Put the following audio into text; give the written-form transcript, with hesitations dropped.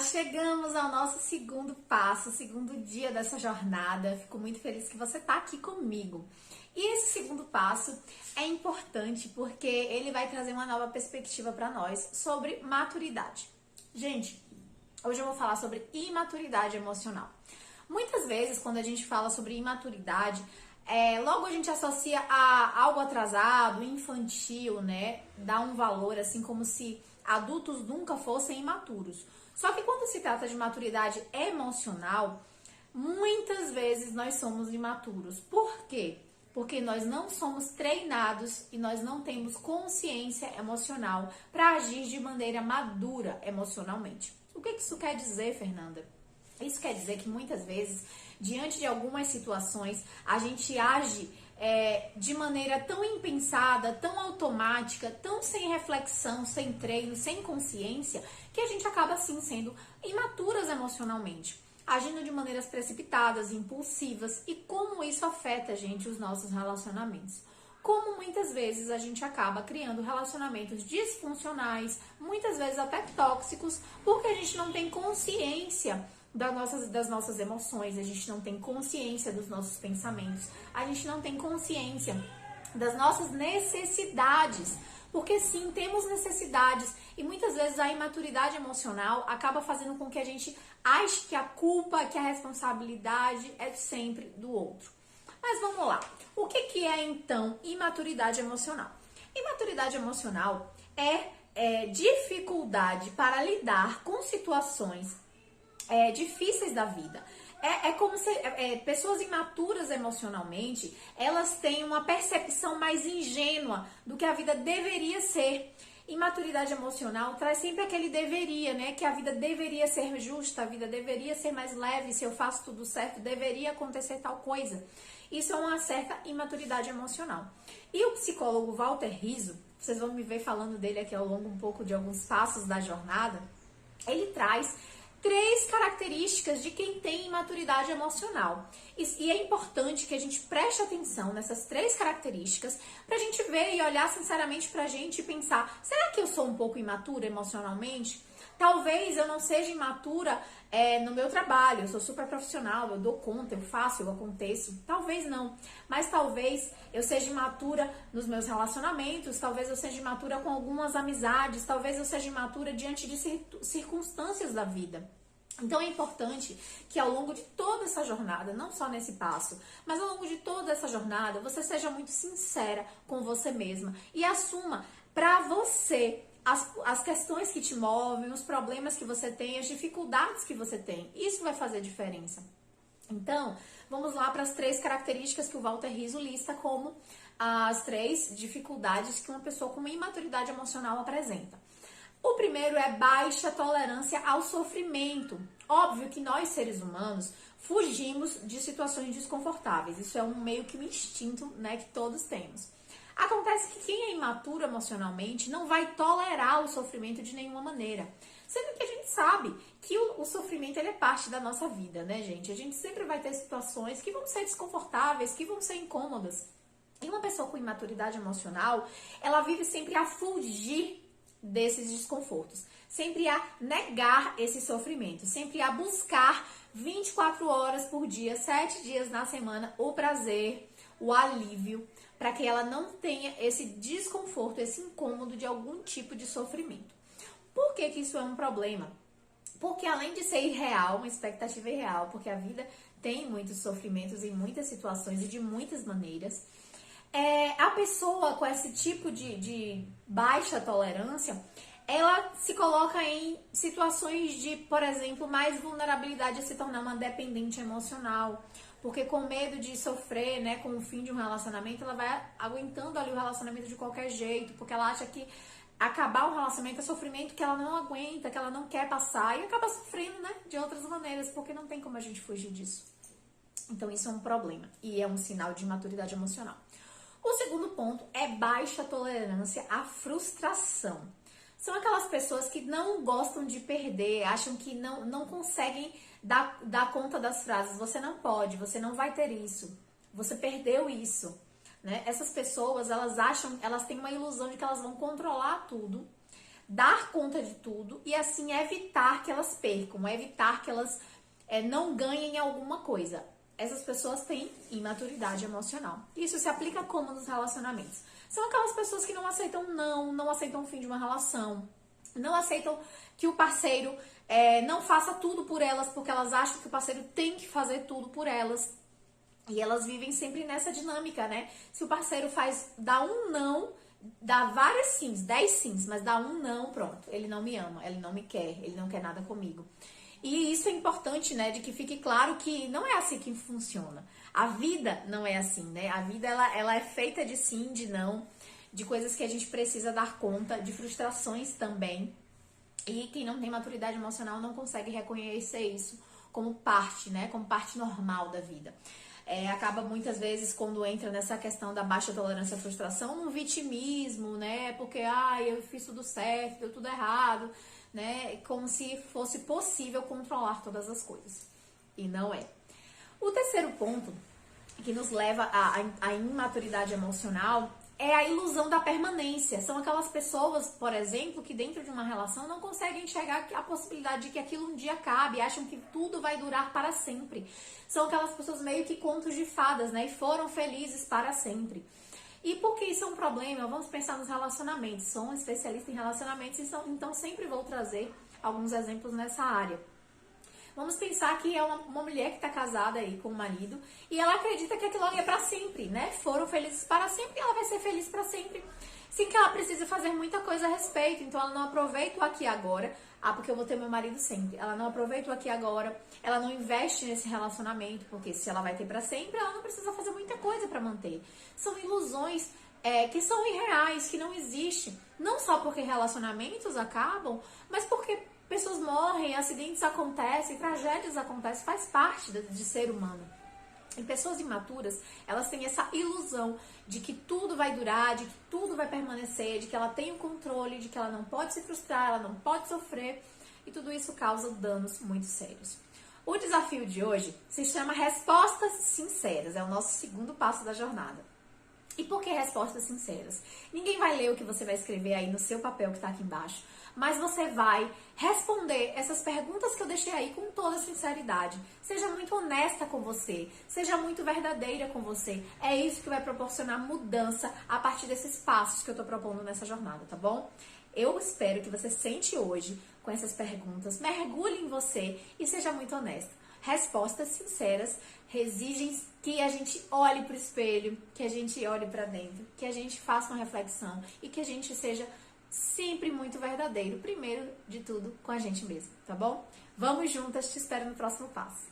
Chegamos ao nosso segundo passo, segundo dia dessa jornada. Fico muito feliz que você está aqui comigo. E esse segundo passo é importante porque ele vai trazer uma nova perspectiva para nós sobre maturidade. Gente, hoje eu vou falar sobre imaturidade emocional. Muitas vezes, quando a gente fala sobre imaturidade, logo a gente associa a algo atrasado, infantil, né? Dá um valor, assim, como se adultos nunca fossem imaturos. Só que quando se trata de maturidade emocional, muitas vezes nós somos imaturos. Por quê? Porque nós não somos treinados e nós não temos consciência emocional para agir de maneira madura emocionalmente. O que isso quer dizer, Fernanda? Isso quer dizer que muitas vezes, diante de algumas situações, a gente age de maneira tão impensada, tão automática, tão sem reflexão, sem treino, sem consciência, que a gente acaba assim sendo imaturas emocionalmente, agindo de maneiras precipitadas, impulsivas, e como isso afeta, gente, os nossos relacionamentos. Como muitas vezes a gente acaba criando relacionamentos disfuncionais, muitas vezes até tóxicos, porque a gente não tem consciência das nossas emoções, a gente não tem consciência dos nossos pensamentos, a gente não tem consciência das nossas necessidades, porque sim, temos necessidades e muitas vezes a imaturidade emocional acaba fazendo com que a gente ache que a culpa, que a responsabilidade é sempre do outro. Mas vamos lá, o que é então imaturidade emocional? Imaturidade emocional é dificuldade para lidar com situações difíceis da vida. É como se pessoas imaturas emocionalmente, elas têm uma percepção mais ingênua do que a vida deveria ser. Imaturidade emocional traz sempre aquele deveria, né? Que a vida deveria ser justa, a vida deveria ser mais leve, se eu faço tudo certo, deveria acontecer tal coisa. Isso é uma certa imaturidade emocional. E o psicólogo Walter Rizzo, vocês vão me ver falando dele aqui ao longo um pouco de alguns passos da jornada, ele traz 3 características de quem tem imaturidade emocional. E é importante que a gente preste atenção nessas 3 características pra gente ver e olhar sinceramente pra gente e pensar, será que eu sou um pouco imatura emocionalmente? Talvez eu não seja imatura no meu trabalho, eu sou super profissional, eu dou conta, eu faço, eu aconteço. Talvez não, mas talvez eu seja imatura nos meus relacionamentos, talvez eu seja imatura com algumas amizades, talvez eu seja imatura diante de circunstâncias da vida. Então é importante que ao longo de toda essa jornada, não só nesse passo, mas ao longo de toda essa jornada, você seja muito sincera com você mesma e assuma pra você as questões que te movem, os problemas que você tem, as dificuldades que você tem. Isso vai fazer diferença. Então, vamos lá para as 3 características que o Walter Rizzo lista como as 3 dificuldades que uma pessoa com uma imaturidade emocional apresenta. O primeiro é baixa tolerância ao sofrimento. Óbvio que nós, seres humanos, fugimos de situações desconfortáveis. Isso é meio que um instinto, né, que todos temos. Acontece que quem é imaturo emocionalmente não vai tolerar o sofrimento de nenhuma maneira. Sendo que a gente sabe que o sofrimento ele é parte da nossa vida, né, gente? A gente sempre vai ter situações que vão ser desconfortáveis, que vão ser incômodas. E uma pessoa com imaturidade emocional, ela vive sempre a fugir desses desconfortos, sempre a negar esse sofrimento, sempre a buscar 24 horas por dia, 7 dias na semana, o prazer, o alívio, para que ela não tenha esse desconforto, esse incômodo de algum tipo de sofrimento. Por que isso é um problema? Porque além de ser irreal, uma expectativa irreal, porque a vida tem muitos sofrimentos em muitas situações e de muitas maneiras, a pessoa com esse tipo de baixa tolerância, ela se coloca em situações de, por exemplo, mais vulnerabilidade a se tornar uma dependente emocional, porque com medo de sofrer, né, com o fim de um relacionamento, ela vai aguentando ali o relacionamento de qualquer jeito, porque ela acha que acabar o relacionamento é sofrimento que ela não aguenta, que ela não quer passar, e acaba sofrendo, né, de outras maneiras, porque não tem como a gente fugir disso. Então isso é um problema e é um sinal de imaturidade emocional. O segundo ponto é baixa tolerância à frustração. São aquelas pessoas que não gostam de perder, acham que não conseguem dar conta das frases. Você não pode, você não vai ter isso, você perdeu isso, né? Essas pessoas, elas têm uma ilusão de que elas vão controlar tudo, dar conta de tudo e assim evitar que elas percam, evitar que elas não ganhem alguma coisa. Essas pessoas têm imaturidade emocional. Isso se aplica como nos relacionamentos? São aquelas pessoas que não aceitam não aceitam o fim de uma relação, não aceitam que o parceiro não faça tudo por elas, porque elas acham que o parceiro tem que fazer tudo por elas. E elas vivem sempre nessa dinâmica, né? Se o parceiro dá um não, dá vários sims, 10 sims, mas dá um não, pronto. Ele não me ama, ele não me quer, ele não quer nada comigo. E isso é importante, né? De que fique claro que não é assim que funciona. A vida não é assim, né? A vida, ela é feita de sim, de não, de coisas que a gente precisa dar conta, de frustrações também. E quem não tem maturidade emocional não consegue reconhecer isso como parte, né? Como parte normal da vida. Acaba muitas vezes, quando entra nessa questão da baixa tolerância à frustração, num vitimismo, né? Porque, eu fiz tudo certo, deu tudo errado, né? Como se fosse possível controlar todas as coisas. E não é. O terceiro ponto que nos leva à imaturidade emocional é a ilusão da permanência. São aquelas pessoas, por exemplo, que dentro de uma relação não conseguem enxergar a possibilidade de que aquilo um dia acabe, acham que tudo vai durar para sempre. São aquelas pessoas meio que contos de fadas, né? E foram felizes para sempre. E por que isso é um problema? Vamos pensar nos relacionamentos. Sou um especialista em relacionamentos, então sempre vou trazer alguns exemplos nessa área. Vamos pensar que é uma mulher que está casada aí com o marido e ela acredita que aquilo ali é para sempre, né? Foram felizes para sempre e ela vai ser feliz para sempre, sem que ela precise fazer muita coisa a respeito. Então ela não aproveita o aqui e agora, porque eu vou ter meu marido sempre. Ela não aproveita o aqui e agora, ela não investe nesse relacionamento, porque se ela vai ter para sempre, ela não precisa fazer muita coisa para manter. São ilusões que são irreais, que não existem. Não só porque relacionamentos acabam, mas porque pessoas morrem, acidentes acontecem, tragédias acontecem, faz parte de ser humano. E pessoas imaturas, elas têm essa ilusão de que tudo vai durar, de que tudo vai permanecer, de que ela tem o controle, de que ela não pode se frustrar, ela não pode sofrer, e tudo isso causa danos muito sérios. O desafio de hoje se chama Respostas Sinceras, é o nosso segundo passo da jornada. E por que respostas sinceras? Ninguém vai ler o que você vai escrever aí no seu papel que está aqui embaixo, mas você vai responder essas perguntas que eu deixei aí com toda sinceridade. Seja muito honesta com você, seja muito verdadeira com você. É isso que vai proporcionar mudança a partir desses passos que eu estou propondo nessa jornada, tá bom? Eu espero que você sente hoje com essas perguntas, mergulhe em você e seja muito honesta. Respostas sinceras exigem que a gente olhe para o espelho, que a gente olhe para dentro, que a gente faça uma reflexão e que a gente seja sempre muito verdadeiro, primeiro de tudo com a gente mesmo, tá bom? Vamos juntas, te espero no próximo passo.